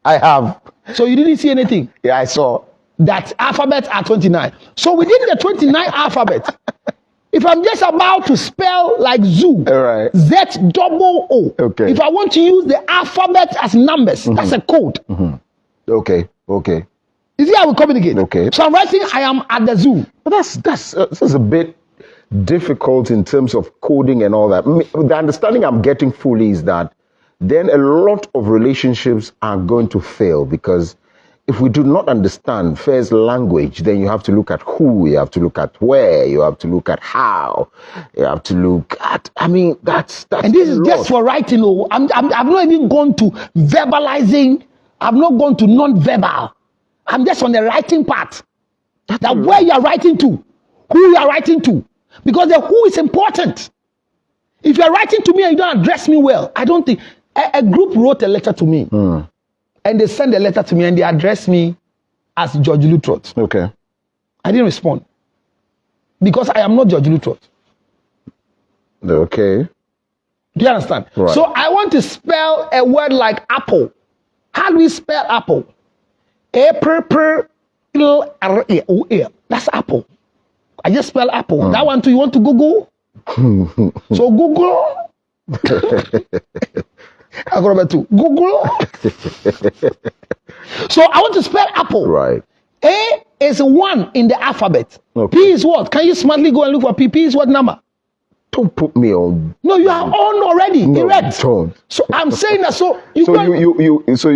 I have. So you didn't see anything? Yeah, I saw. That alphabet are 29. So within the 29 alphabet, if I'm just about to spell like zoo, right. Z-double-O. Okay. If I want to use the alphabet as numbers, that's a code. Okay. You see how we communicate? Okay. So I'm writing, I am at the zoo. But that's a bit difficult in terms of coding and all that. The understanding I'm getting fully is that then a lot of relationships are going to fail, because if we do not understand first language, then you have to look at who, you have to look at where, you have to look at how, you have to look at, that's and this is just for writing. I've not even gone to verbalizing. I've not gone to non-verbal. I'm just on the writing part. That where you are writing to, who you are writing to. Because the who is important. If you are writing to me and you don't address me well, I don't think. A group wrote a letter to me. And they sent a letter to me and they addressed me as George Lutrot. Okay. I didn't respond. Because I am not George Lutrot. Okay. Do you understand? Right. So I want to spell a word like apple. How do we spell apple? A-P-P-L-R-A-O-A. That's apple. I just spell apple. That one too, you want to Google? So Google. I got number 2. Google. So I want to spell apple. Right. A is 1 in the alphabet. Okay. P is what? Can you smartly go and look for P? P is what number? Don't put me on. No, you are on already. No, Correct. don't. So I'm saying that. So you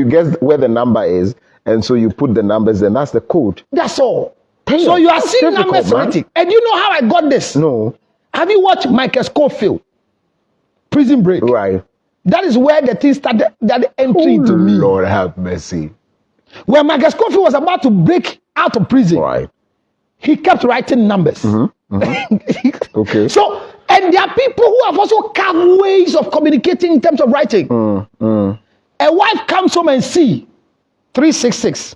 guess where the number is, and so you put the numbers, and that's the code. That's all. Damn, so you are that's seeing difficult, numbers man. writing. And you know how I got this? No. Have you watched Michael Scofield? Prison Break. Right. That is where the thing started, that entry to me. Lord have mercy. When Michael Scofield was about to break out of prison, Right. he kept writing numbers. Okay. So, and there are people who have also carved ways of communicating in terms of writing. A wife comes home and see 366.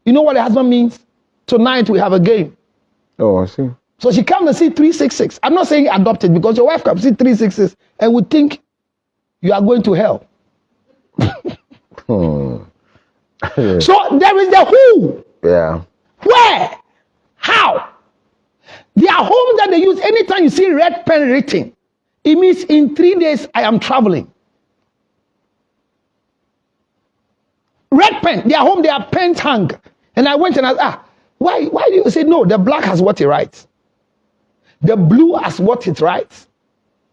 You know what the husband means? Tonight we have a game. Oh, I see. So she comes and see 366. I'm not saying adopt it, because your wife comes see 366 and would think you are going to hell. So there is the who. Yeah. Where? How? There are homes that they use. Anytime you see red pen written, it means in 3 days I am traveling. Red pen, their home, their pens hang. And I went and I asked, why do you say no? The black has what it writes. The blue has what it writes.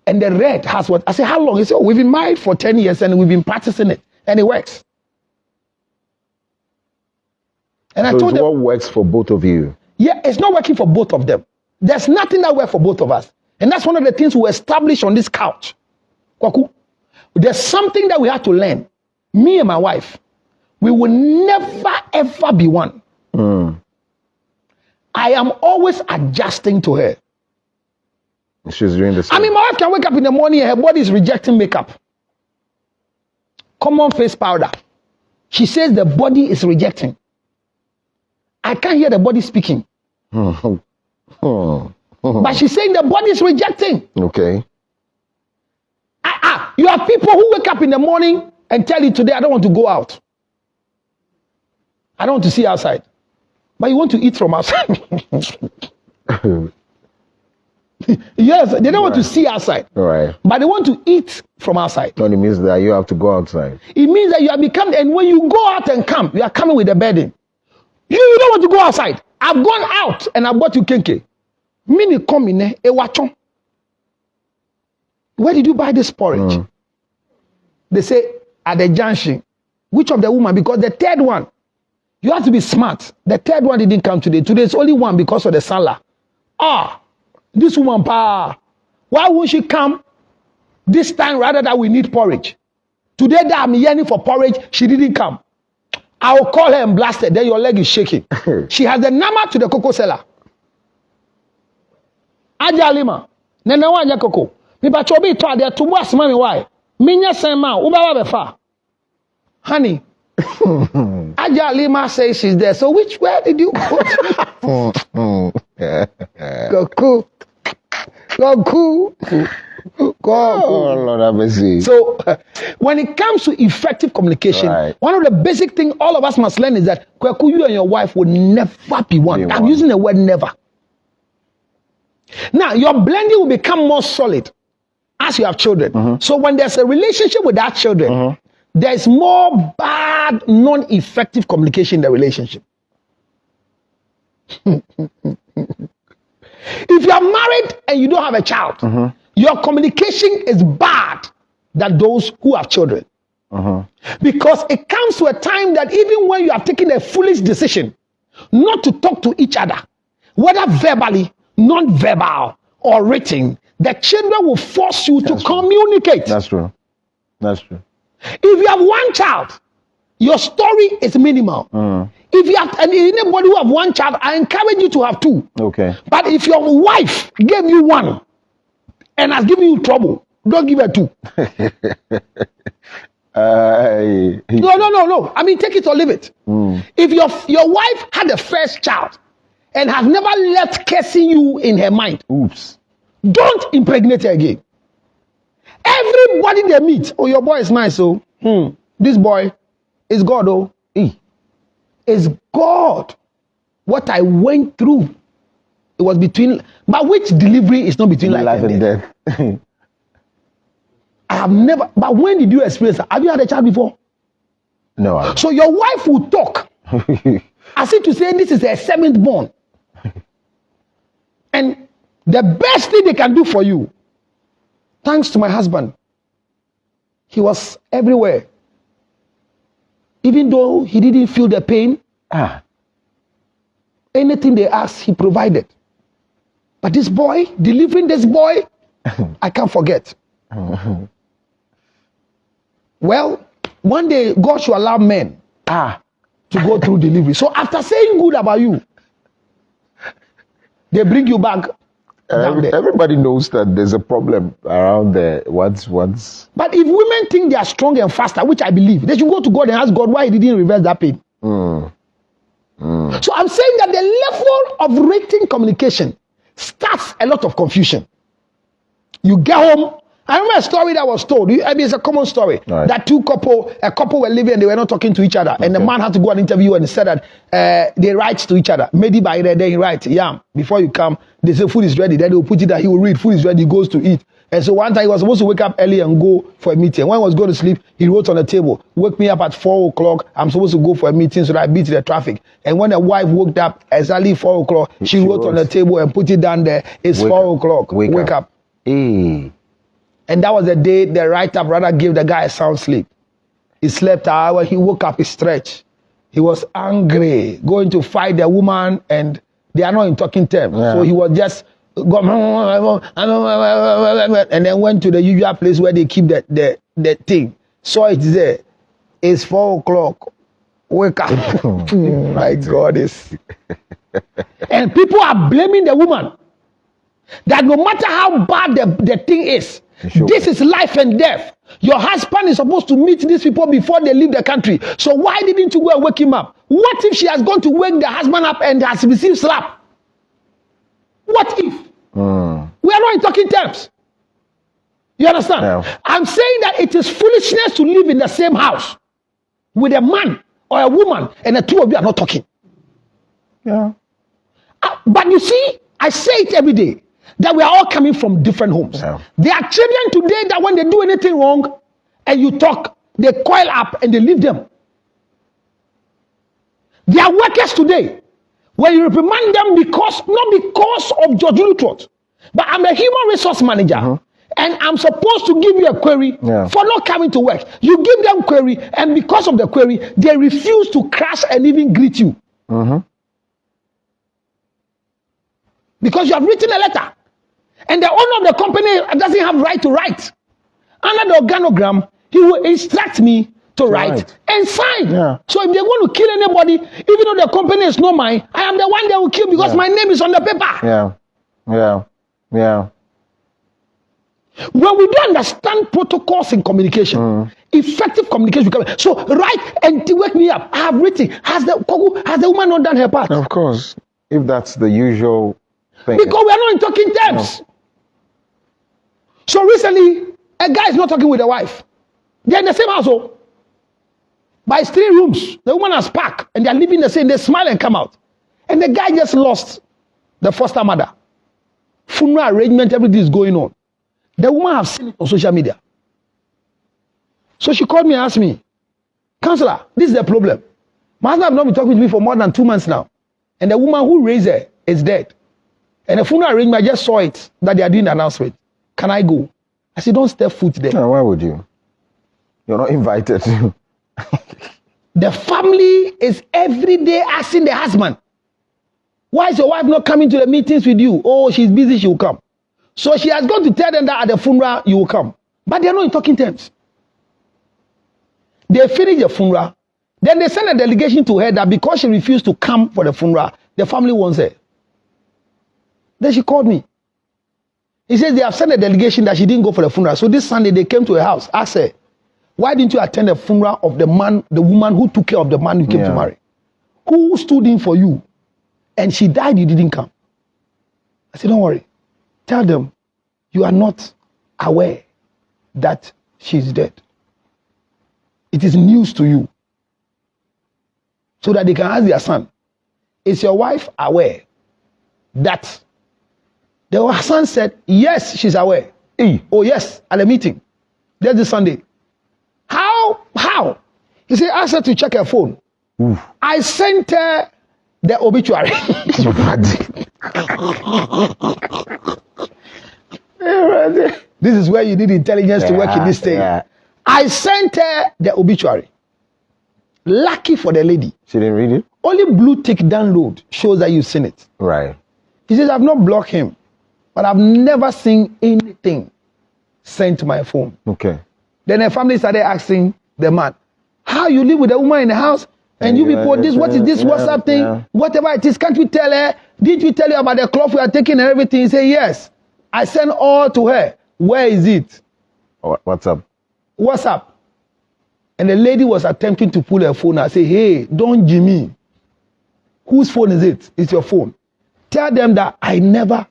And the red has what? I said, how long? He said, we've been married for 10 years and we've been practicing it. And it works. And So I told it's them, what works for both of you. yeah, it's not working for both of them. There's nothing that works for both of us. And that's one of the things we established on this couch. Kwaku, there's something that we have to learn. Me and my wife, we will never ever be one. I am always adjusting to her. She's doing the same. I mean, my wife can wake up in the morning and her body is rejecting makeup. Common face powder. She says the body is rejecting. I can't hear the body speaking. But she's saying the body is rejecting. Okay. You have people who wake up in the morning and tell you today, I don't want to go out. I don't want to see outside. But you want to eat from outside. Yes, they don't want to see outside. Right. But they want to eat from outside. No, it means that you have to go outside. It means that you have become, and when you go out and come, you are coming with a burden. You don't want to go outside. I've gone out and I bought you kenke. Mini come in a wachon. Where did you buy this porridge? They say at the junction. Which of the woman? Because the third one, you have to be smart. The third one didn't come today. Today's only one because of the Salah. This woman, why won't she come this time rather than we need porridge? Today that I'm yearning for porridge, she didn't come. I will call her and blast her. Then your leg is shaking. She has the number to the cocoa seller. Aja Lima. Nene wanya cocoa. Mipa chobi to ade to boss mami why? Minya sema ubawa befa. Honey. Aja Lima says she's there. So where did you go to? Goku. Oh, Lord have mercy. So, when it comes to effective communication, Right. one of the basic things all of us must learn is that Kweku, you and your wife will never be one. I'm using the word never. Now, your blending will become more solid as you have children. So, when there's a relationship with that children, there's more bad, non-effective communication in the relationship. If you are married and you don't have a child, your communication is bad than those who have children. Because it comes to a time that even when you are taking a foolish decision not to talk to each other, whether verbally, non-verbal, or written, the children will force you to communicate. That's true. That's true. If you have one child, your story is minimal. If you have anybody who have one child, I encourage you to have two. Okay. But if your wife gave you one and has given you trouble, don't give her two. No. I mean, take it or leave it. If your wife had a first child and has never left cursing you in her mind, Oops. don't impregnate her again. Everybody they meet, oh, your boy is nice, so this boy is God, oh. Is God. What I went through, it was between, but which delivery is not between life and death? I have never, but when did you experience that? Have you had a child before? No. I So your wife will talk as if to say this is her seventh born. And the best thing they can do for you, thanks to my husband, he was everywhere. Even though he didn't feel the pain, anything they asked, he provided. But this boy, delivering this boy, I can't forget. Well, one day God should allow men to go through delivery. So after saying good about you, they bring you back down there. Everybody knows that there's a problem around there. What's But if women think they are strong and faster, which I believe, they should go to God and ask God why he didn't reverse that pain. So I'm saying that the level of written communication starts a lot of confusion. You get home. I remember a story that was told. I mean, it's a common story. Right. That a couple were living and they were not talking to each other. And the man had to go and interview and said that they write to each other. Maybe by the day he write, before you come, they say food is ready. Then they will put it that he will read, food is ready, he goes to eat. And so one time he was supposed to wake up early and go for a meeting. When he was going to sleep, he wrote on the table, wake me up at 4 o'clock. I'm supposed to go for a meeting so that I beat the traffic. And when the wife woke up exactly 4 o'clock, she wrote on the table and put it down there. It's 4 o'clock. Wake up. And that was the day the write-up rather gave the guy a sound sleep. He slept an hour, he woke up, he stretched. He was angry, going to fight the woman, and they are not in talking terms. So he was just, and then went to the usual place where they keep the thing. Saw it there. It's 4 o'clock. Wake up. My God. And people are blaming the woman. That no matter how bad the thing is, this is life and death. Your husband is supposed to meet these people before they leave the country. So why didn't you go and wake him up? What if she has gone to wake the husband up and has received slap? What if? We are not in talking terms. You understand? Yeah. I'm saying that it is foolishness to live in the same house with a man or a woman and the two of you are not talking. Yeah. But you see, I say it every day, that we are all coming from different homes. Yeah. There are children today that when they do anything wrong and you talk, they coil up and they leave them. There are workers today when you reprimand them not because of George Lutrot, but I'm a human resource manager and I'm supposed to give you a query for not coming to work. You give them query, and because of the query, they refuse to crash and even greet you. Because you have written a letter. And the owner of the company doesn't have right to write. Under the organogram, he will instruct me to write and sign. Yeah. So if they're going to kill anybody, even though the company is not mine, I am the one they will kill because my name is on the paper. When we don't understand protocols in communication, effective communication will come. So write and wake me up. I have written. Has the woman not done her part? Of course. If that's the usual thing. Because we are not in talking terms. So recently, a guy is not talking with the wife. They're in the same household. But it's 3 rooms. The woman has packed and they're living the same. They smile and come out. And the guy just lost the foster mother. Funeral arrangement, everything is going on. The woman have seen it on social media. So she called me and asked me, Counselor, this is the problem. My husband have not been talking to me for more than 2 months now. And the woman who raised her is dead. And the funeral arrangement, I just saw it, that they are doing the announcement. Can I go? I said, don't step foot there. No, why would you? You're not invited. The family is every day asking the husband, why is your wife not coming to the meetings with you? Oh, she's busy, she will come. So she has gone to tell them that at the funeral, you will come. But they are not in talking terms. They finish the funeral. Then they send a delegation to her that because she refused to come for the funeral, the family wants her. Then she called me. He says they have sent a delegation that she didn't go for the funeral. So this Sunday they came to her house, asked her, why didn't you attend the funeral of the woman who took care of the man you came to marry? Who stood in for you? And she died, you didn't come. I said, don't worry. Tell them you are not aware that she's dead. It is news to you. So that they can ask their son, is your wife aware that the son said, yes, she's aware. Oh, yes, at the meeting. There's this Sunday. How? He said, ask her to check her phone. Oof. I sent her the obituary. This is where you need intelligence to work in this thing. Yeah. I sent her the obituary. Lucky for the lady. She didn't read it? Only blue tick download shows that you've seen it. Right. He says, I've not blocked him, but I've never seen anything sent to my phone. Okay. Then the family started asking the man, how you live with a woman in the house? And you people, what is this WhatsApp thing? Yeah. Whatever it is, can't we tell her? Did we tell you about the cloth we are taking and everything? He said, yes. I sent all to her. Where is it? What's up? WhatsApp. And the lady was attempting to pull her phone. I say, hey, don't Jimmy. Whose phone is it? It's your phone. Tell them that I never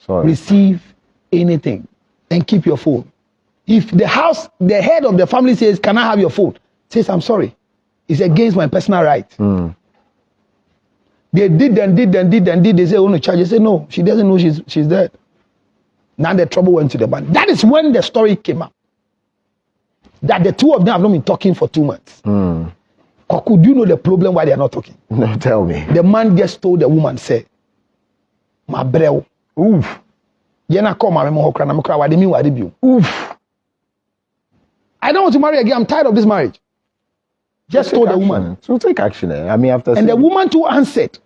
receive anything. And keep your phone. If the head of the family says, can I have your phone? Says, I'm sorry. It's against my personal right. They did. They say, I want to charge. They say, no, she doesn't know she's dead. Now the trouble went to the man. That is when the story came up. That the two of them have not been talking for 2 months. Koku, do you know the problem why they are not talking? No, tell me. The man just told the woman, say, my brew. Oof. Yena call my mokra na mokra wadi mi wadi biu. Oof. I don't want to marry again. I'm tired of this marriage. Just told the woman. So take action. I mean, after. And the woman too answered,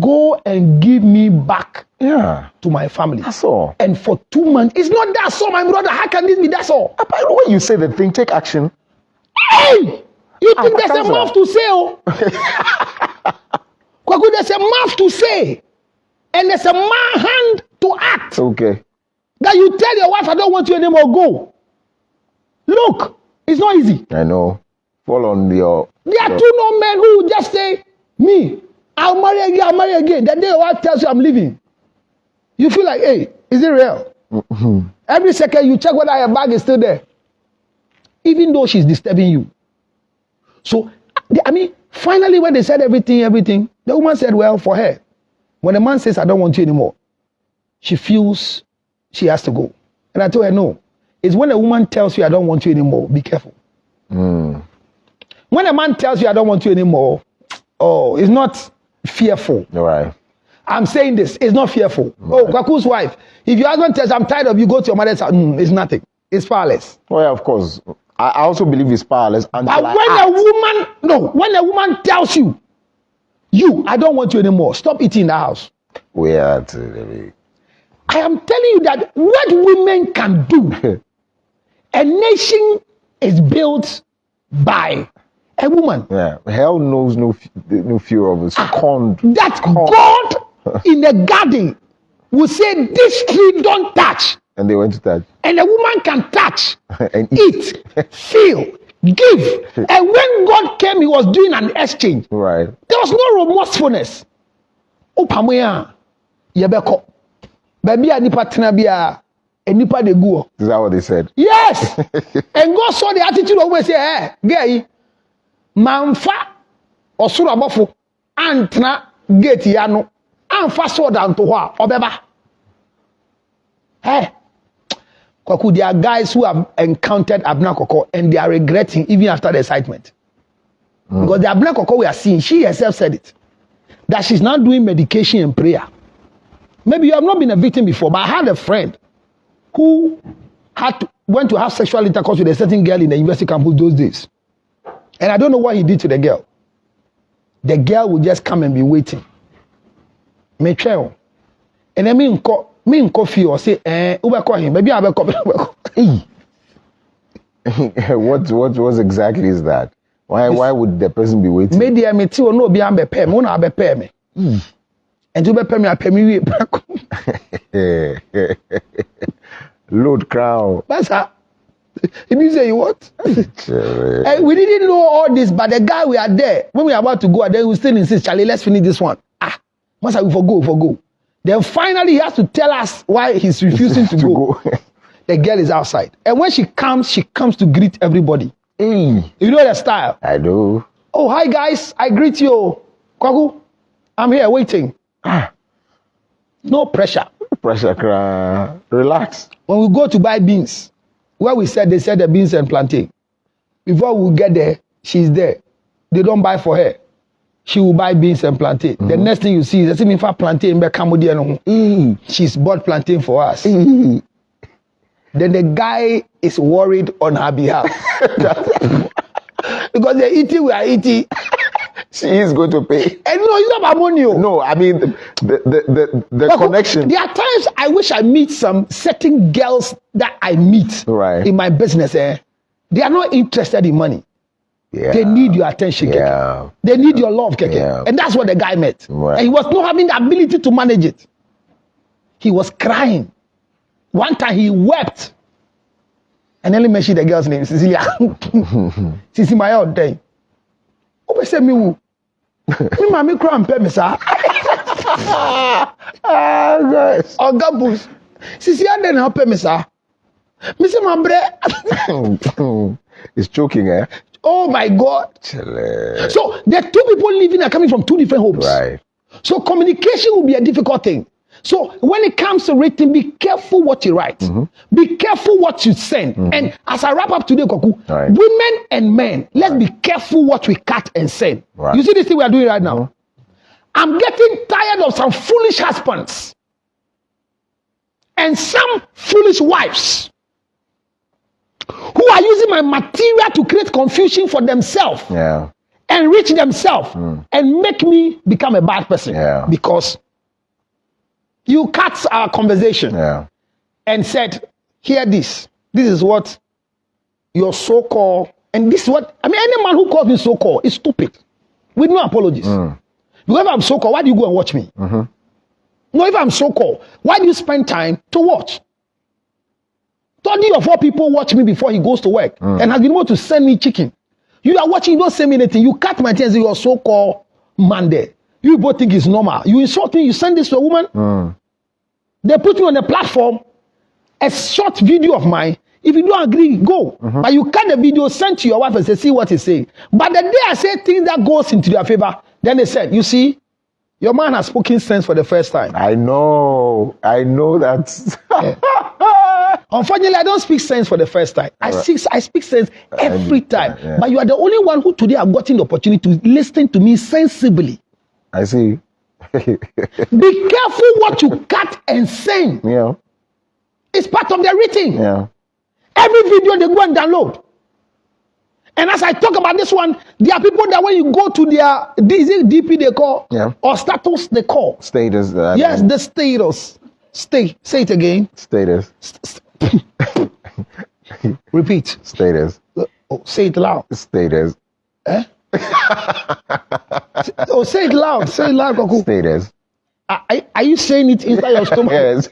go and give me back to my family. That's all. And for 2 months, it's not that's all, my brother. How can this be that's all? But when you say the thing, take action. Hey! You think there's a mouth to say, oh? Kwaku, there's a mouth to say. And there's a hand to act. Okay. That you tell your wife, I don't want you anymore, go. Look, it's not easy. I know. Fall on your... There are two no men who will just say, me, I'll marry again. The day your wife tells you I'm leaving, you feel like, hey, is it real? Every second you check whether your bag is still there. Even though she's disturbing you. So, I mean, finally when they said everything, the woman said, well, for her, when a man says, I don't want you anymore, she feels she has to go. And I told her, no. It's when a woman tells you, I don't want you anymore, be careful. When a man tells you, I don't want you anymore, it's not fearful. All right. I'm saying this, it's not fearful. Right. Oh, Kwaku's wife, if your husband tells, I'm tired of you, go to your mother's house, it's nothing. It's powerless. Well, yeah, of course. I also believe it's powerless. But when a woman tells you, I don't want you anymore, stop eating in the house. Weird. I am telling you that what women can do, a nation is built by a woman. Yeah, hell knows no fear of a scorned. That God in the garden will say, this tree don't touch. And they went to touch. And a woman can touch, and eat, feel, give. And when God came, he was doing an exchange. Right. There was no remorsefulness. Opamoya, yebeko. Baby a nipa tena bia nipa dey go. Is that what they said? Yes. And God saw the attitude of we say, eh, girl, manfa osoro abofo antna gate ya no. Anfa sword anto ho a obeba. Hey. Kwaku, there are guys who have encountered Abena Koko and they are regretting even after the excitement. Because the Abena Koko we are seeing, she herself said it. That she's not doing medication and prayer. Maybe you have not been a victim before, but I had a friend who went to have sexual intercourse with a certain girl in the university campus those days. And I don't know what he did to the girl. The girl would just come and be waiting. Me try. And then me in coffee or say, ube call him, maybe I will call him. What exactly is that? Why would the person be waiting? Maybe I may tell no be ambe pay me, no abe pay me. And you be pay me, I pay me. Load crown. That's how. If you say what? We didn't know all this, but the guy we are there when we are about to go, and then we still insist, Charlie, let's finish this one. Master, we forgo. Then finally he has to tell us why he's refusing to go. The girl is outside, and when she comes to greet everybody. You know the style. I do. Oh, hi guys, I greet you. Kwaku, I'm here waiting. No pressure. Relax. When we go to buy beans, where they said the beans and plantain. Before we get there, she's there. They don't buy for her. She will buy beans and plantain. The next thing you see is if I plantain be Cambodia. She's bought plantain for us. Then the guy is worried on her behalf. Because they're eating, we are eating. She is going to pay. And no, it's not about money. No, I mean the connection. There are times I wish I meet some certain girls that I meet in my business. They are not interested in money. Yeah. They need your attention. Yeah. They need your love. Yeah. And that's what the guy met. Right. And he was not having the ability to manage it. He was crying. One time he wept. And then he mentioned the girl's name, Cecilia. Sisi my old day. Who say me who? Me mami cry and pay me sir. Guys. Oh Gabus. Sisi and then help me sir. Me say my bre. It's choking, eh? Oh my God. Chale. So the two people living are coming from two different homes. Right. So communication will be a difficult thing. So when it comes to writing, be careful what you write. Be careful what you send. And as I wrap up today, Kwaku, women and men, let's be careful what we cut and send. Right. You see this thing we are doing right now? I'm getting tired of some foolish husbands and some foolish wives who are using my material to create confusion for themselves. Yeah. Enrich themselves and make me become a bad person. Yeah. Because you cut our conversation and said, hear this. This is what your so-called, and this is what, I mean, any man who calls me so-called is stupid. With no apologies. Because if I'm so-called, why do you go and watch me? No, if I'm so-called, why do you spend time to watch? 30 or 4 people watch me before he goes to work and has been able to send me chicken. You are watching, you don't send me anything. You cut my teeth and say you're so-called man there. You both think it's normal. You insult me, you send this to a woman. They put me on a platform, a short video of mine. If you don't agree, go. But you cut the video, send to your wife and say, see what he's saying. But the day I say things that goes into their favor, then they said, you see, your man has spoken sense for the first time. I know that. Unfortunately, I don't speak sense for the first time. I speak sense every time. But you are the only one who today have gotten the opportunity to listen to me sensibly. I see. Be careful what you cut and send. Yeah. It's part of the written. Yeah. Every video they go and download. And as I talk about this one, there are people that when you go to their DP they call or status they call. Status. Yes, the status. Say it again. Status. Repeat. Status. Say it loud. Status. Eh? Say it loud. Say it loud, Kwaku. Status. Are you saying it inside your stomach? Yes.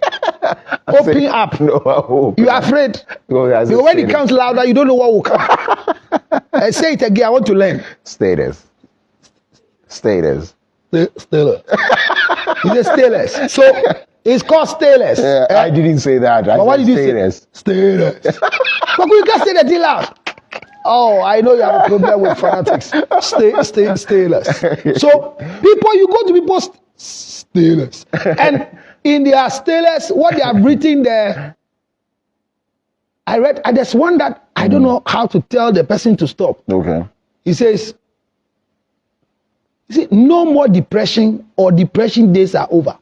Open up. No, you are afraid. Because when it comes louder, you don't know what will come. Say it again. I want to learn. Status. Status. Status. It's a status. So It's called stainless. I didn't say that. But what did you say? Stainless. But you can't say that till loud. Oh, I know you have a problem with fanatics. Stainless. So people, you go to people's stainless. And in their stainless, what they have written there, I read, there's one that I don't know how to tell the person to stop. Okay. He says, no more depression, or depression days are over.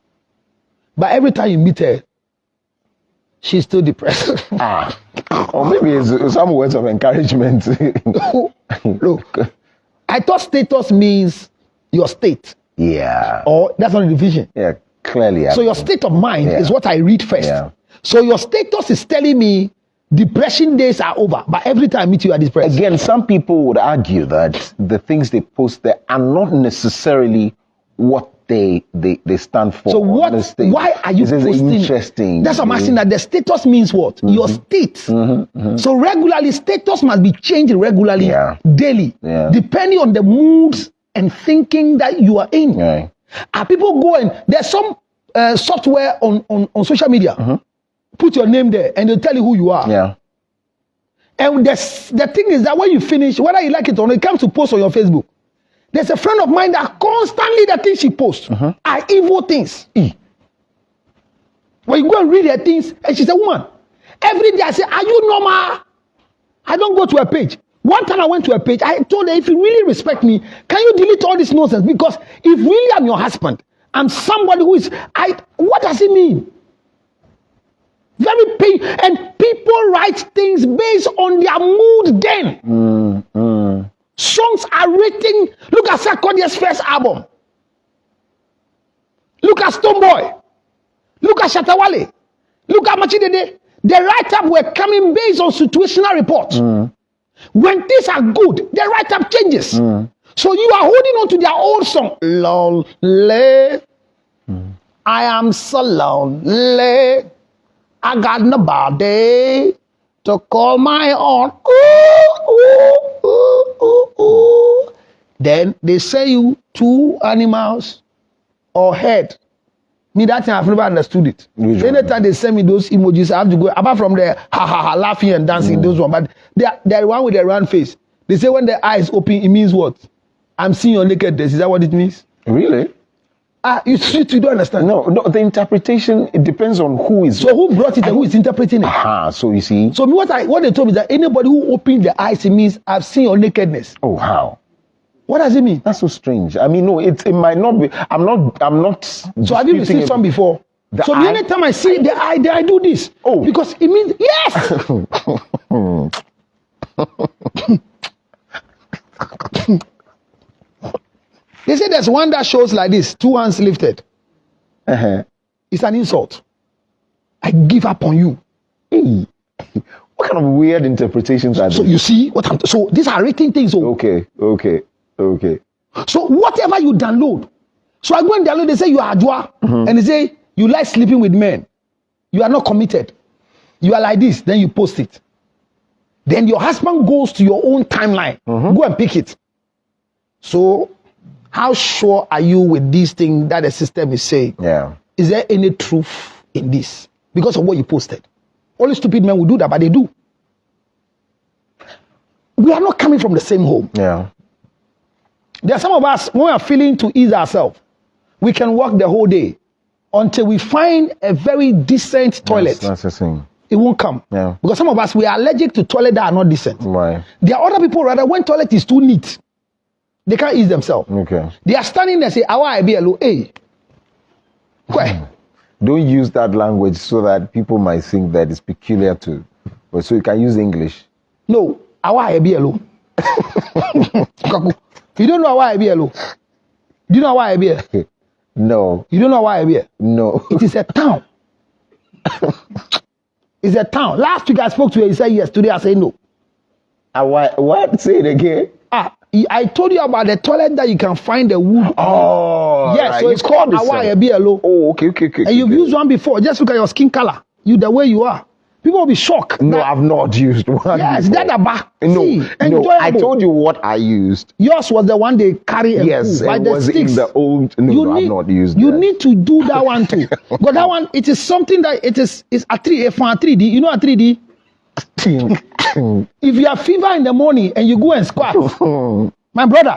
But every time you meet her, she's still depressed. Or maybe it's some words of encouragement. Look, I thought status means your state. Yeah. Or that's not a division. Yeah, clearly. So your state of mind is what I read first. Yeah. So your status is telling me depression days are over, but every time I meet you, are depressed. Again, some people would argue that the things they post there are not necessarily what they stand for. So what? Why are you posting? Interesting. That's what I'm asking. That the status means what? Your state. So regularly, status must be changed regularly, daily, depending on the moods and thinking that you are in. Right. Are people going? There's some software on social media. Put your name there, and they'll tell you who you are. Yeah. And the thing is that when you finish, whether you like it or not, it comes to post on your Facebook. There's a friend of mine that constantly the things she posts are evil things. When you go and read her things, and she's a woman. Every day I say, are you normal? I don't go to her page. One time I went to her page, I told her, if you really respect me, can you delete all this nonsense? Because if really I'm your husband, I'm somebody who is, what does it mean? Very pain. And people write things based on their mood then. Songs are written. Look at Sarkodie's first album. Look at Stonebwoy. Look at Shatawale. Look at Machidede. The write-up were coming based on situational reports. When things are good, the write-up changes. So you are holding on to their old song. Lonely. I am so lonely. I got nobody to call my own. Ooh, ooh, ooh, ooh, ooh. Then they say you 2 animals or head. Me, that thing I've never understood it. Anytime they send me those emojis, I have to go, apart from the ha laughing and dancing, those one. But the one with the round face. They say when the eyes open, it means what? I'm seeing your nakedness. Is that what it means? Really? You don't understand. No, the interpretation, it depends on who is. So who brought it and who is interpreting it? So you see. So what they told me is that anybody who opened the eyes, it means I've seen your nakedness. Oh, how? What does it mean? That's so strange. I mean, no, it might not be. I'm not. So have you received some before? So the anytime I see the eye, I do this. Oh, because it means yes. They say there's one that shows like this, 2 hands lifted. It's an insult. I give up on you. Hey. What kind of weird interpretations are these? So you see what so these are written things. So. Okay. So whatever you download. So I go and download, they say you are Adwa. And they say you like sleeping with men. You are not committed. You are like this, then you post it. Then your husband goes to your own timeline. Go and pick it. So how sure are you with these things that the system is saying? Yeah. Is there any truth in this? Because of what you posted. Only stupid men will do that, but they do. We are not coming from the same home. Yeah. There are some of us, when we are feeling to ease ourselves, we can walk the whole day until we find a very decent toilet. That's the thing. It won't come. Yeah. Because some of us, we are allergic to toilets that are not decent. Right. There are other people, rather, when toilet is too neat, they can't ease themselves. Okay. They are standing there and say, "Awa IBLO, hey." Where? Don't use that language so that people might think that it's peculiar to. But so you can use English. No, Awa IBLO. You don't know Awa IBLO. Do you know Awa IBLO? No. You don't know Awa IBLO? No. It is a town. It's a town. Last week I spoke to you, you said yes. Today I say no. What? Say it again. I told you about the toilet that you can find the wood. Oh, yes, right. So it's called Awa IBLO. Oh, okay. And you've used one before. Just look at your skin color. You the way you are. People will be shocked. No, I've not used one. Yes, before. that about. No, See, no. enjoyable. I told you what I used. Yours was the one they carry and Yes, pull, it the was sticks. in the old. No, I've not used You that. need to do that one too. But that one, it is something that it's a 3D. You know a 3D? If you have fever in the morning and you go and squat, my brother,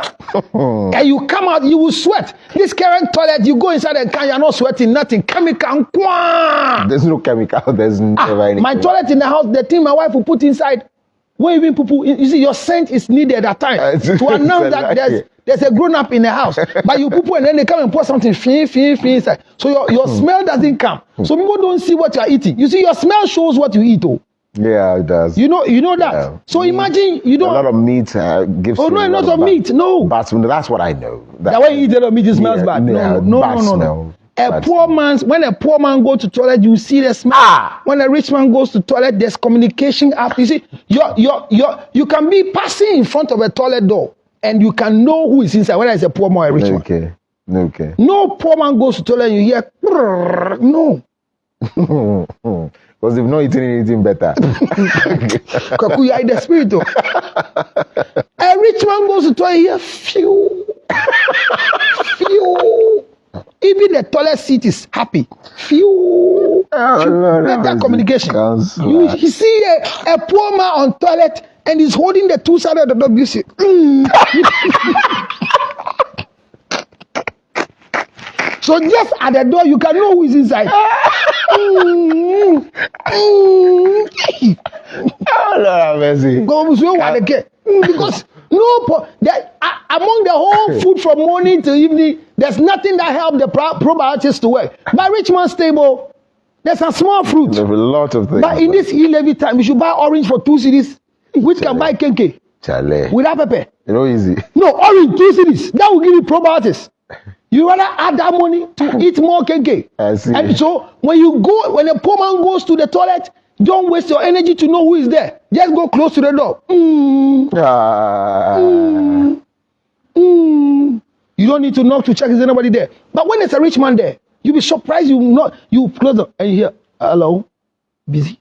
and you come out, you will sweat. This current toilet, you go inside and you're not sweating, nothing. Chemical. There's no chemical. There's never anything. My toilet in the house, the thing my wife will put inside, when even people, you see, your scent is needed at times to announce that there's a grown up in the house. But you people, and then they come and pour something inside. So your smell doesn't come. So people don't see what you are eating. You see, your smell shows what you eat. Oh. Yeah, it does. You know that. Yeah. So imagine you don't. A lot of meat gives. Oh no, a lot of meat. No. But that's what I know. That when you eat a lot of meat, it smells bad. No. A poor man, when a poor man goes to toilet, you see the smell. When a rich man goes to toilet, there's communication up. You see, you can be passing in front of a toilet door and you can know who is inside, whether it's a poor man or a rich man. Okay. No poor man goes to toilet and you hear no. Because they've not eaten anything better. You are in the spirit. A rich man goes to toilet, you hear few. Even the toilet seat is happy. Better communication. You see a poor man on toilet and he's holding the two sides of the door. You see. So just at the door, you can know who is inside. Because among the whole food from morning to evening, there's nothing that helps the probiotics to work. By rich man's table, there's a small fruit. There's a lot of things. But in this e-levy time, you should buy orange for 2 cedis, which can buy kenke. Without pepper. You know, easy. No, orange 2 cedis. That will give you probiotics. You rather add that money to eat more kenke. I see. And so when a poor man goes to the toilet, don't waste your energy to know who is there. Just go close to the door. You don't need to knock to check is anybody there. But when there's a rich man there, you'll be surprised you close up and you hear, hello, busy.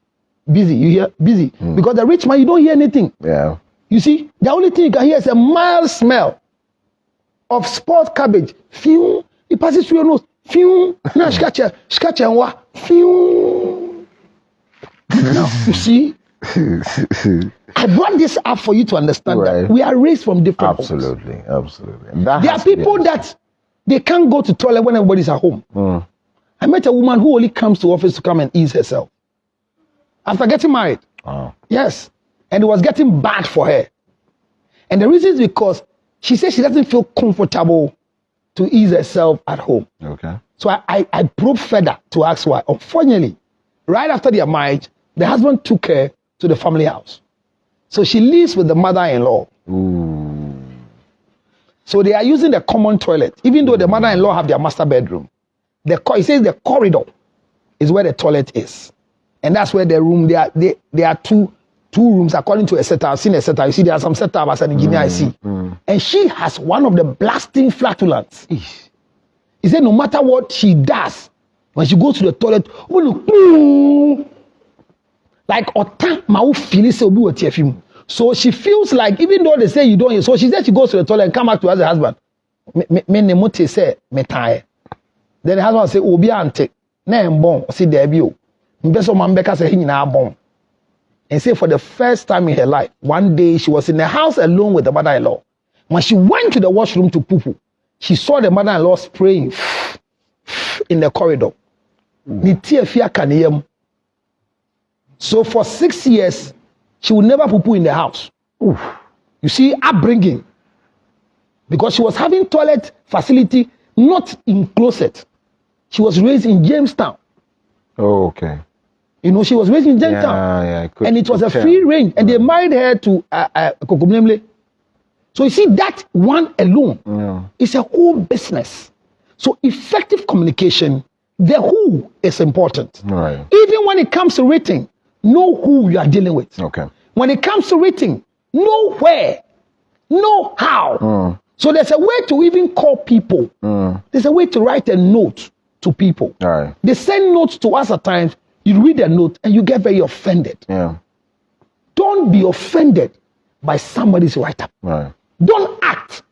You hear busy. Because the rich man, you don't hear anything. Yeah. You see, the only thing you can hear is a mild smell of sport cabbage. Few, it passes through your nose. Few, now scratch and what? Few. Now, you see, I brought this up for you to understand that we are raised from different homes. Absolutely. There are people that they can't go to toilet when everybody's at home. I met a woman who only comes to office to come and ease herself. After getting married. Yes. And it was getting bad for her. And the reason is because she says she doesn't feel comfortable to ease herself at home. Okay. So I probed further to ask why. Unfortunately, right after their marriage, the husband took her to the family house. So she lives with the mother-in-law. So they are using the common toilet, even though the mother-in-law have their master bedroom. It says the corridor is where the toilet is. And that's where the room, there are two rooms according to a setup. I've seen a setup. You see, there are some setup as an engineer I see. And she has one of the blasting flatulence. He said no matter what she does, when she goes to the toilet, like so she feels like, even though they say you don't hear, so she said she goes to the toilet and come back to ask her husband. Then the husband say, Obi ante, na bon, see there be. And say for the first time in her life, one day she was in the house alone with the mother-in-law. When she went to the washroom to poo, she saw the mother-in-law spraying in the corridor. So for 6 years, she would never poo in the house. You see, upbringing. Because she was having toilet facility not in closet. She was raised in Jamestown. Oh, okay. You know, she was raised in Jamestown. And it was a free range. And they married her to Kokomlemle. So you see, that one alone is a whole business. So effective communication, the who is important. Right. Even when it comes to writing, know who you are dealing with. Okay. When it comes to writing, know where, know how. So there's a way to even call people. There's a way to write a note to people. Right. They send notes to us at times. You read a note and you get very offended. Yeah. Don't be offended by somebody's write-up. Right. Don't act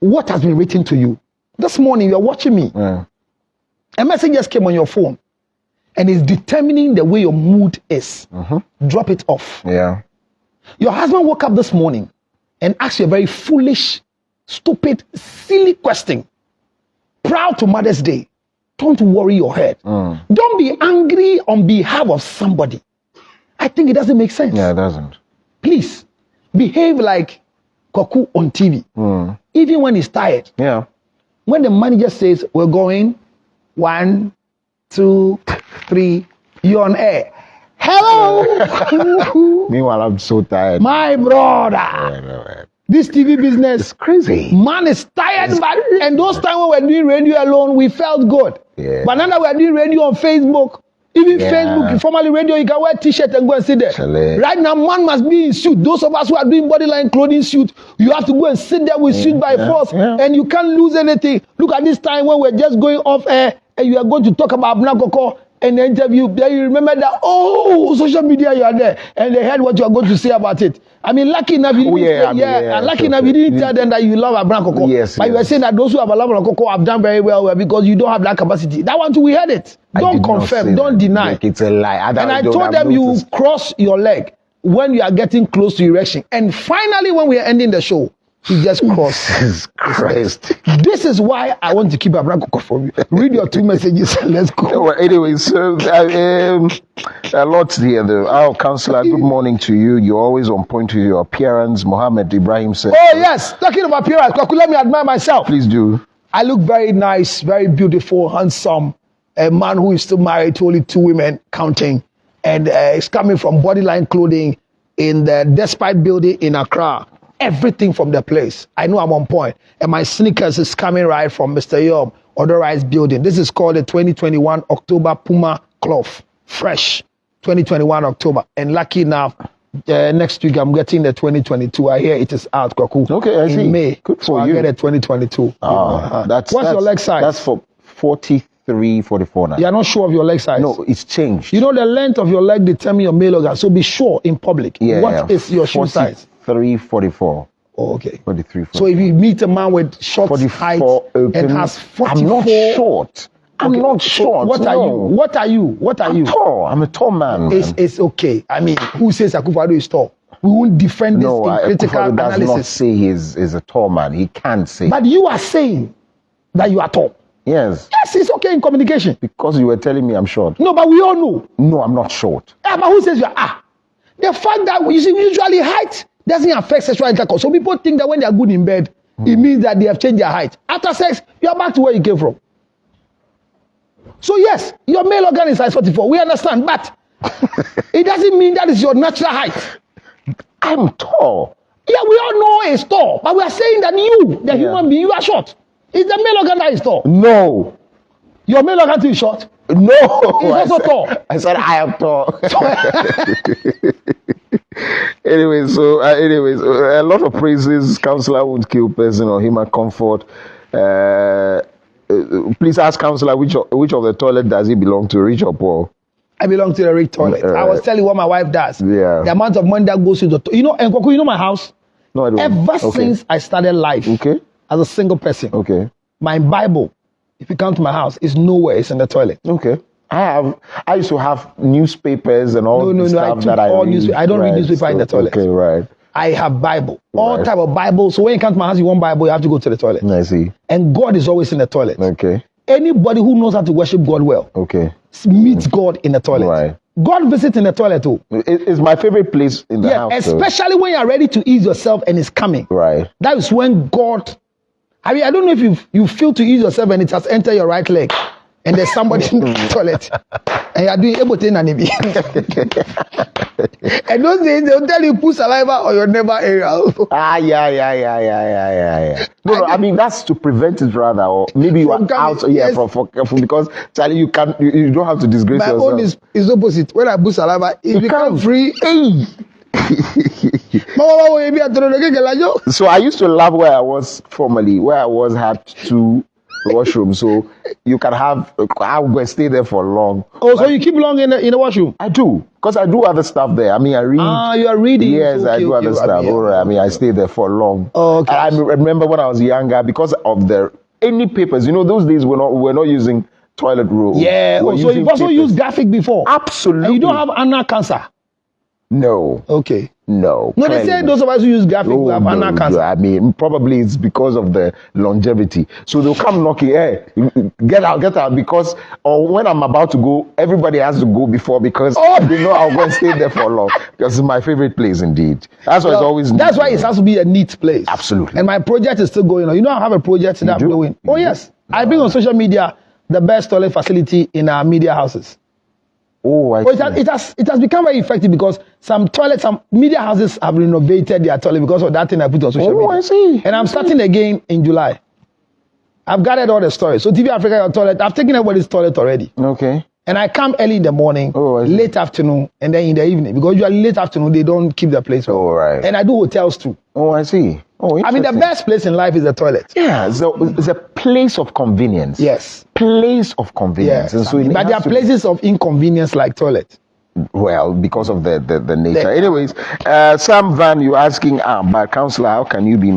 what has been written to you. This morning, you're watching me. Yeah. A message just came on your phone and is determining the way your mood is. Drop it off. Yeah. Your husband woke up this morning and asked you a very foolish, stupid, silly question. Proud to Mother's Day. Don't worry your head. Don't be angry on behalf of somebody. I think it doesn't make sense. Yeah, it doesn't. Please, behave like Koku on TV. Even when he's tired. Yeah. When the manager says, we're going, 1, 2, 3, you're on air. Hello! Meanwhile, I'm so tired. My brother. Yeah. This TV business, It's crazy. man is tired, but and those times when we were doing radio alone, we felt good. Yeah. But now that we are doing radio on Facebook, even Yeah. Facebook, formerly radio, you can wear t-shirt and go and sit there. Chale. Right now, man must be in suit. Those of us who are doing bodyline clothing suit, you have to go and sit there with suit by force, and you can't lose anything. Look at this time when we're just going off air, and you are going to talk about Abnakoko and the interview. Then you remember that, social media, you are there, and they heard what you are going to say about it. I mean, lucky enough, you didn't and lucky enough, you didn't tell them that you love Abnakoko. Yes, but you were saying that those who have loved Abnakoko have done very well because you don't have that capacity. That one too, we heard it. Don't confirm, don't deny. Like it's a lie. And I told them you cross your leg when you are getting close to erection. And finally, when we are ending the show, he just crossed. Jesus Christ. This is why I want to keep Abnakoko from you. Read your 2 messages and let's go. Well, anyway, so a lot here. Our counselor, good morning to you. You're always on point with your appearance. Mohammed Ibrahim said. Oh, yes. Talking about appearance, let me admire myself. Please do. I look very nice, very beautiful, handsome. A man who is still married to only 2 women, counting. And is coming from Bodyline Clothing in the Despite building in Accra. Everything from the place. I know I'm on point. And my sneakers is coming right from Mr. Yob, Authorized Building. This is called the 2021 October Puma Cloth. Fresh. 2021 October. And lucky enough, next week I'm getting the 2022. I hear it is out, Kwaku. Okay, I see. In May. Good for so you. I get the 2022. What's your leg size? That's for 43, 44 now. You are not sure of your leg size? No, it's changed. You know the length of your leg determines your male organ. So be sure in public. What is your shoe size? 43, 44. Oh, okay. 43, 44. So if you meet a man with short height open, and has 44, I'm not short. I'm not short. What are you? What are you? What are you? Tall. I'm a tall man. It's okay. I mean, who says Akufo-Addo is tall? We won't defend this in critical Akufo-Addo does analysis. not say he's a tall man. He can't say. But you are saying that you are tall. Yes. Yes, it's okay in communication. Because you were telling me I'm short. No, but we all know. No, I'm not short. Yeah, but who says you are? The fact that you see, usually height doesn't affect sexual intercourse. So people think that when they are good in bed, it means that they have changed their height. After sex, you are back to where you came from. So yes, your male organ is size 44. We understand, but it doesn't mean that is your natural height. I'm tall. Yeah, we all know it's tall, but we are saying that you, the human being, you are short. It's the male organ that is tall. No. Your male organ too is short. No. It's also tall. I said I am tall. Anyways, a lot of praises. Counselor won't kill person or him at comfort. Please ask counselor which of the toilet does he belong to, rich or poor? I belong to the rich toilet. I was telling you what my wife does. Yeah. The amount of money that goes to the toilet. You know, and you know my house? No, I don't. Ever since I started life as a single person, my Bible, if you come to my house, is nowhere. It's in the toilet. Okay. I used to have newspapers and all stuff that I read. I don't read newspaper in the toilet. Okay, right. I have Bible, all type of Bible. So when you come to my house, you want Bible, you have to go to the toilet. I see. And God is always in the toilet. Okay. Anybody who knows how to worship God well, meets God in the toilet. Right. God visits in the toilet too. It's my favorite place in the house. Especially when you are ready to ease yourself and it's coming. Right. That is when God. I mean, I don't know if you feel to ease yourself and it has entered your right leg, and there's somebody in the toilet, and you are doing everything and and those days they'll tell you put saliva on your neighbor area. Yeah. No, I mean that's to prevent it rather, or maybe you are out. From because Charlie, you don't have to disgrace my yourself. My own is opposite. When I put saliva, it becomes free. So I used to love where I was formerly, where I was had two washroom, so you can have. I'll go and stay there for long. Oh, so you keep long in the washroom? I do, because I do other stuff there. I mean, I read. Ah, you are reading. Yes, I do other stuff. I mean, I stay there for long. Oh, okay. I remember when I was younger, because of any papers. Those days we're not using toilet roll. Yeah. We're So you've also papers. used graphic before. Absolutely. And you don't have anal cancer. No. Okay. No. No, they say those of us who use graphic will have anal cancer. I mean, probably it's because of the longevity. So they'll come knocking, hey, get out, because, or when I'm about to go, everybody has to go before, because they know I'll go and stay there for long. Because it's my favorite place indeed. That's why it's always neat. That's why it has to be a neat place. Absolutely. And my project is still going on. I have a project that I'm doing. Oh, yes. I bring on social media the best toilet facility in our media houses. Oh, I see. It has become very effective, because some media houses have renovated their toilet because of that thing I put on social media. I see. And I'm starting again in July. I've gathered all the stories. So TV Africa, your toilet, I've taken everybody's toilet already. Okay. And I come early in the morning, I see. late afternoon, and then in the evening. Because usually late afternoon, they don't keep the place well. Oh, right. And I do hotels too. Oh, I see. Oh, I mean, the best place in life is the toilet. Yeah, so it's a place of convenience. Yes. Place of convenience. Yes. And so But there are places of inconvenience like toilet. Well, because of the nature. The- Anyways, Sam Van, you're asking, but counselor, how can you be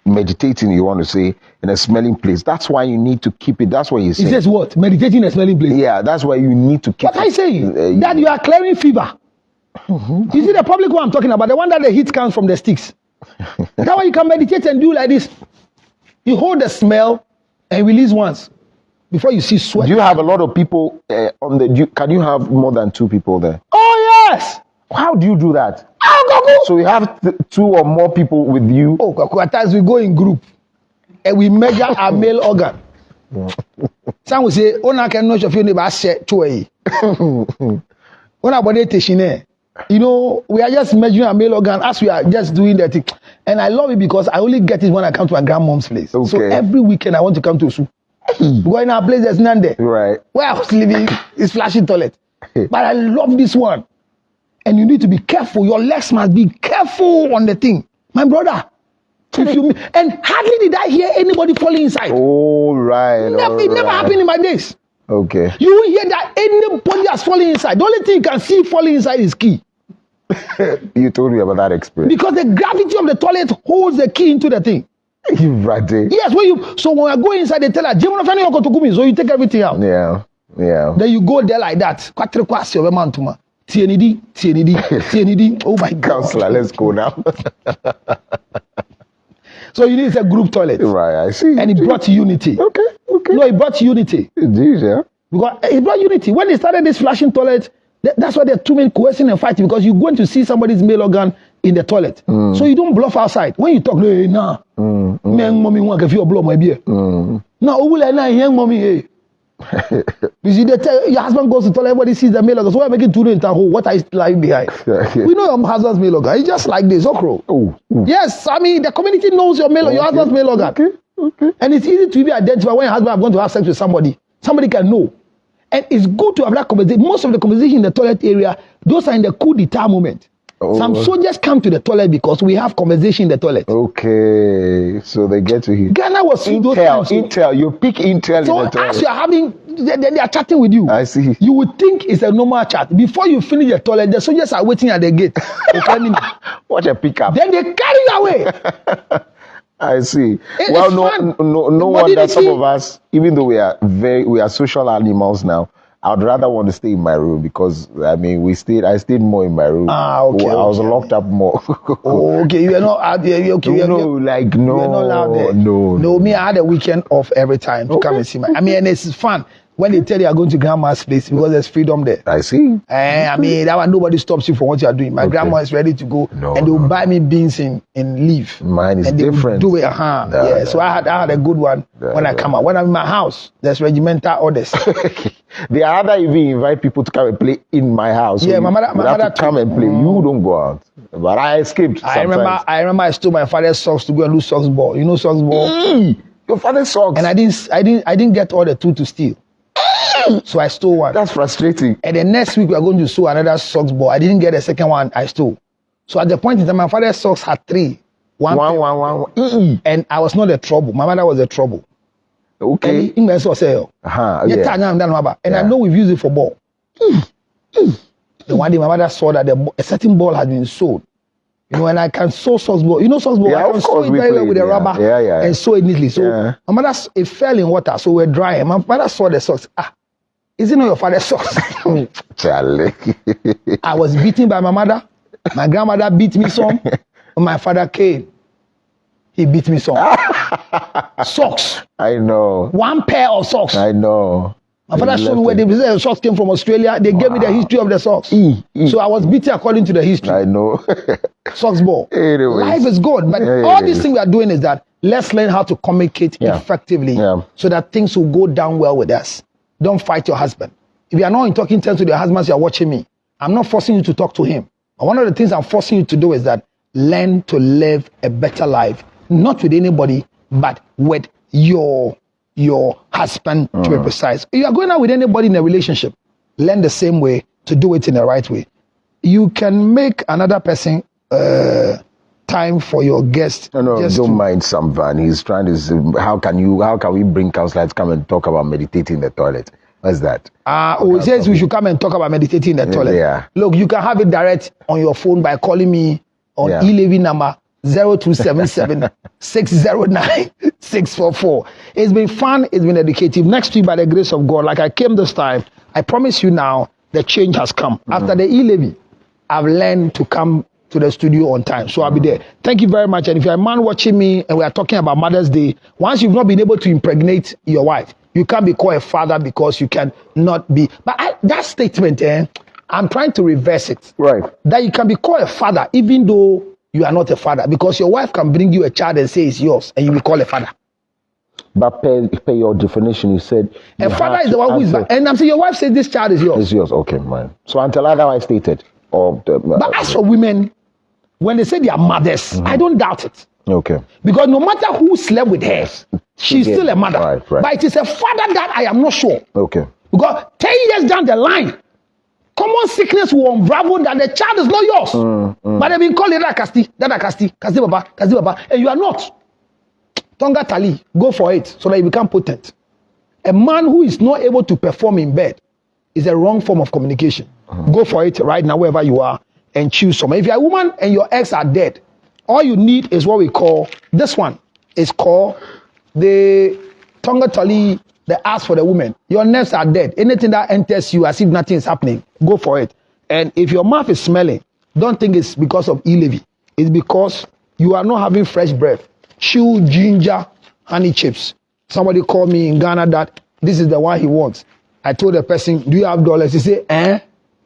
meditating, you want to say, in a smelling place? That's why you need to keep it. That's what you say. He says what? Meditating in a smelling place. Yeah, that's why you need to keep What it. I saying? That you are clearing fever. You see the public one I'm talking about, the one that the heat comes from the sticks. That one you can meditate and do like this. You hold the smell and release once before you see sweat. Do you have a lot of people can you have more than 2 people there? Oh, yes. How do you do that? Oh, So you have 2 or more people with you? at times we go in group and we measure our male organ. Some will say, "Ona can not of you never share to Ona body teshine." We are just measuring our male organ as we are just doing that thing. And I love it because I only get it when I come to my grandmom's place. Okay. So every weekend I want to come to Osu. Because in our place there's none there. Right. Where I was living is flashing toilet. But I love this one. And you need to be careful. Your legs must be careful on the thing. My brother. And hardly did I hear anybody falling inside. All right. It never happened in my days. Okay. You will hear that anybody has fallen inside. The only thing you can see falling inside is key. You told me about that experience. Because the gravity of the toilet holds the key into the thing. Right there. Yes, so when I go inside, they tell her, so you take everything out. Yeah. Then you go there like that. Oh my God. Counselor, let's go now. So you need a group toilet. Right, I see. And it brought unity. Okay. No, it brought unity. Indeed, yeah. Because it brought unity. When they started this flashing toilet, that's why there are too many coercing and fighting, because you're going to see somebody's male organ in the toilet. So you don't bluff outside. When you talk, hey, nah. Mommy want to feel blow my beer. Now, young mommy, hey. You see, your husband goes to the toilet, everybody sees the male organ. So why making two in town? What are you lying behind? We know your husband's male organ. It's just like this, okro. Yes, I mean, the community knows your husband's male organ. Okay. And it's easy to be identified when your husband is going to have sex with somebody. Somebody can know. And it's good to have that conversation. Most of the conversation in the toilet area, those are in the coup d'etat moment. Some soldiers come to the toilet because we have conversation in the toilet. Okay, so they get to hear. Ghana was Intel. You pick Intel so in the toilet. as you are having, they are chatting with you. I see. You would think it's a normal chat. Before you finish the toilet, the soldiers are waiting at the gate. What a pickup. Then they carry you away. I see. It's no wonder some of us, even though we are social animals now, I'd rather want to stay in my room, because I mean I stayed more in my room. Okay. I was locked up more. Okay, you are not out there. Okay, no, you are not allowed there. No. Me, I had a weekend off every time to come and see and it's fun when they tell you are going to grandma's place, because there's freedom there. I see. I mean, that one, nobody stops you from what you are doing. My grandma is ready to go, and they'll buy me beans in leaf. Mine is different. Do it, So I had a good one when I come out. When I'm in my house, there's regimental orders. They rather even invite people to come and play in my house. Yeah, so my mother come and play. You don't go out. But I escaped. I remember I stole my father's socks to go and do socks ball. You know socks ball? Your father's socks. And I didn't get all the two to steal. So I stole one. That's frustrating. And the next week we are going to sew another socks ball. I didn't get the second one. I stole. So at the point in time, my father's socks had 3. One. And I was not the trouble. My mother was the trouble. Okay. In my source, and Yeah. I know we've used it for ball. The one day my mother saw that a certain ball had been sold. You know, and I can sew socks ball. You know socks ball? Yeah, I can of sew course it we very well played, with a yeah. rubber Yeah. and sew it neatly. So Yeah. my mother, it fell in water, so we're drying. My mother saw the socks. Is it not your father's socks? Charlie. I was beaten by my mother. My grandmother beat me some. When my father came, he beat me some. Socks. I know. One pair of socks. I know. My father showed me where the socks came from Australia. They gave me the history of the socks. So I was beaten according to the history. I know. Socks ball. Anyways. Life is good. But all these things we are doing is that let's learn how to communicate effectively so that things will go down well with us. Don't fight your husband. If you are not in talking terms with your husband, you are watching me. I'm not forcing you to talk to him. But one of the things I'm forcing you to do is that learn to live a better life, not with anybody, but with your husband, to be precise. If you are going out with anybody in a relationship, learn the same way to do it in the right way. You can make another person time for your guest. No, don't mind Sam Van. He's trying to say, how can we bring counselors to come and talk about meditating in the toilet? What's that? He says we should come and talk about meditating in the toilet. Yeah. Look, you can have it direct on your phone by calling me on e-levy number 0277 609 644. It's been fun. It's been educative. Next week, by the grace of God, like I came this time, I promise you now, the change has come. After the e-levy, I've learned to come to the studio on time. So I'll be there. Thank you very much. And if you're a man watching me and we are talking about Mother's Day, once you've not been able to impregnate your wife, you can't be called a father because you can not be. But that statement, I'm trying to reverse it. Right. That you can be called a father even though you are not a father, because your wife can bring you a child and say it's yours and you will call a father. But per your definition, you said a father is the one who is back. And I'm saying your wife said this child is yours. It's yours. Okay, man. So until otherwise stated. But as for women, when they say they are mothers, I don't doubt it. Okay. Because no matter who slept with her, she's still a mother. Right. But it is a father that I am not sure. Okay. Because 10 years down the line, common sickness will unravel that the child is not yours. But they've been calling that Kasti, Baba, and you are not. Tonga Tali, go for it so that you become potent. A man who is not able to perform in bed is a wrong form of communication. Go for it right now, wherever you are, and choose someone. If you're a woman and your ex are dead, all you need is what we call, this one is called the Tonga Tali, the ask for the woman. Your nerves are dead. Anything that enters you as if nothing is happening, go for it. And if your mouth is smelling, don't think it's because of e-levy. It's because you are not having fresh breath. Chew ginger, honey chips. Somebody called me in Ghana that this is the one he wants. I told the person, do you have dollars? He said,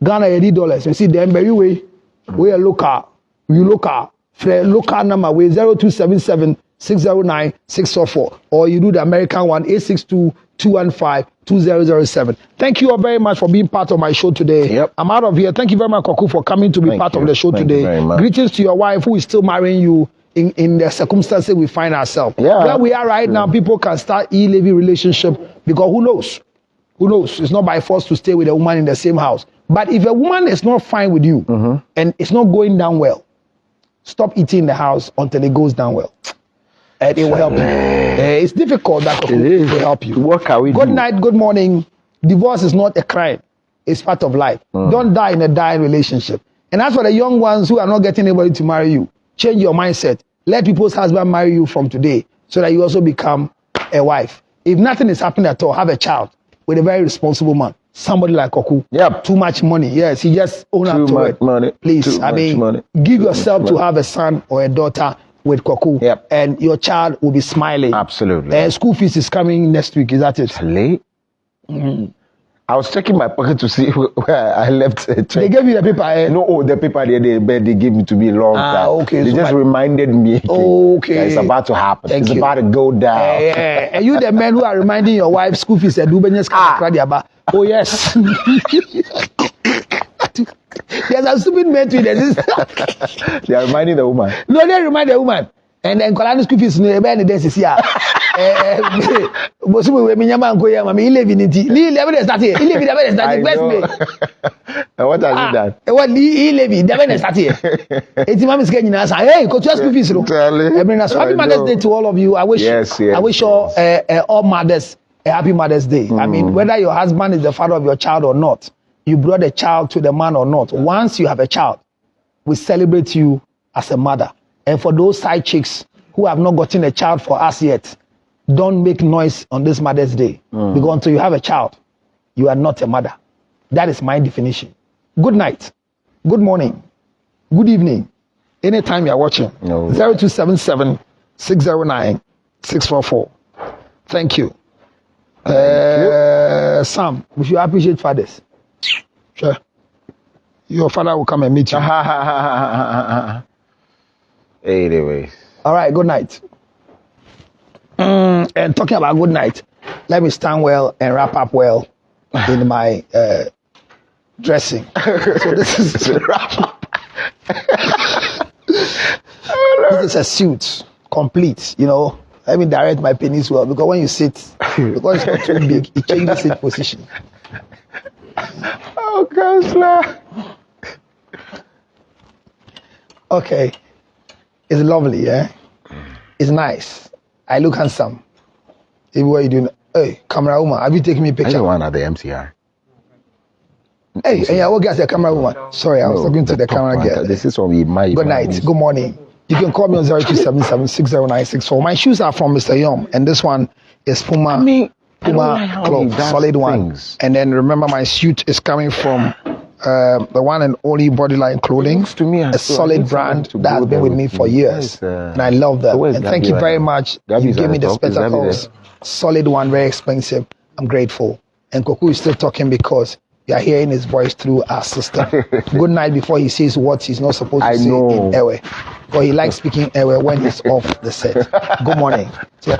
Ghana, you need dollars. You see, then very way, we are local. We local. Local number, we 0277 609 644. Or you do the American one, 862 215 2007. Thank you all very much for being part of my show today. Yep. I'm out of here. Thank you very much, Koku, for coming to be part of the show today. Greetings to your wife who is still marrying you in the circumstances we find ourselves. Yeah. Where we are right now, people can start e-levy relationship because who knows? Who knows? It's not by force to stay with a woman in the same house. But if a woman is not fine with you and it's not going down well, stop eating in the house until it goes down well. And it will help you. It's difficult, that it will help you. What can we do? Good night, good morning. Divorce is not a crime. It's part of life. Don't die in a dying relationship. And as for the young ones who are not getting anybody to marry you, change your mindset. Let people's husband marry you from today so that you also become a wife. If nothing is happening at all, have a child with a very responsible man. Somebody like Koku. Yep. Too much money. Yes, he just own up to it. Money. Please, give yourself to have a son or a daughter with Koku. Yep. And your child will be smiling. Absolutely. And school fees is coming next week. Is that it? Late? I was checking my pocket to see where I left a check. They gave you the paper. No, the paper they gave me to me long time. Okay. They just reminded me. Okay. That it's about to happen. Thank it's you. about to go down. And you the men who are reminding your wife school fees and oh yes. There's a stupid man to this. They are reminding the woman. No, they remind the woman. And then Kolani school fees no ebe ni desi ya. Bosu we me nyama nko ya mama. He live in it. He live in start here. He live in the start I know. And what has he done? What he live in the start here. Eti mama is getting us. Hey, go to school fees. So happy Mother's Day to all of you. I wish all mothers a happy Mother's Day. I mean, whether your husband is the father of your child or not, you brought a child to the man or not. Once you have a child, we celebrate you as a mother. And for those side chicks who have not gotten a child for us yet, don't make noise on this Mother's Day. Because until you have a child, you are not a mother. That is my definition. Good night. Good morning. Good evening. Anytime you are watching. 0277 609 644. Thank you. Sam, we should appreciate fathers. Sure. Your father will come and meet you. Anyways. All right, good night. And talking about good night, let me stand well and wrap up well in my dressing. So this is wrap up. This is a suit, complete, you know. Let me direct my penis well, because when you sit, because it's not too big, it changes the seat position. Oh, Counselor. Okay. It's lovely, yeah? It's nice. I look handsome. Hey, what are you doing? Hey, camera woman, have you taken me a picture? I one at the MCR. Hey, I will get the camera woman. Sorry, I was talking to the camera girl. This is what we might. Good night. Good morning. You can call me on 0277 609 644. My shoes are from Mr. Yom, and this one is Puma. Puma cloth, solid one. And then remember, my suit is coming from the one and only Bodyline Clothing, to me a solid brand that has been with me for years, and I love that. And thank you very much. You gave me the spectacles, solid one, very expensive. I'm grateful. And Koku is still talking because you are hearing his voice through our system. Good night before he says what he's not supposed to say in Ewe. Because he likes speaking Ewe when he's off the set. Good morning. So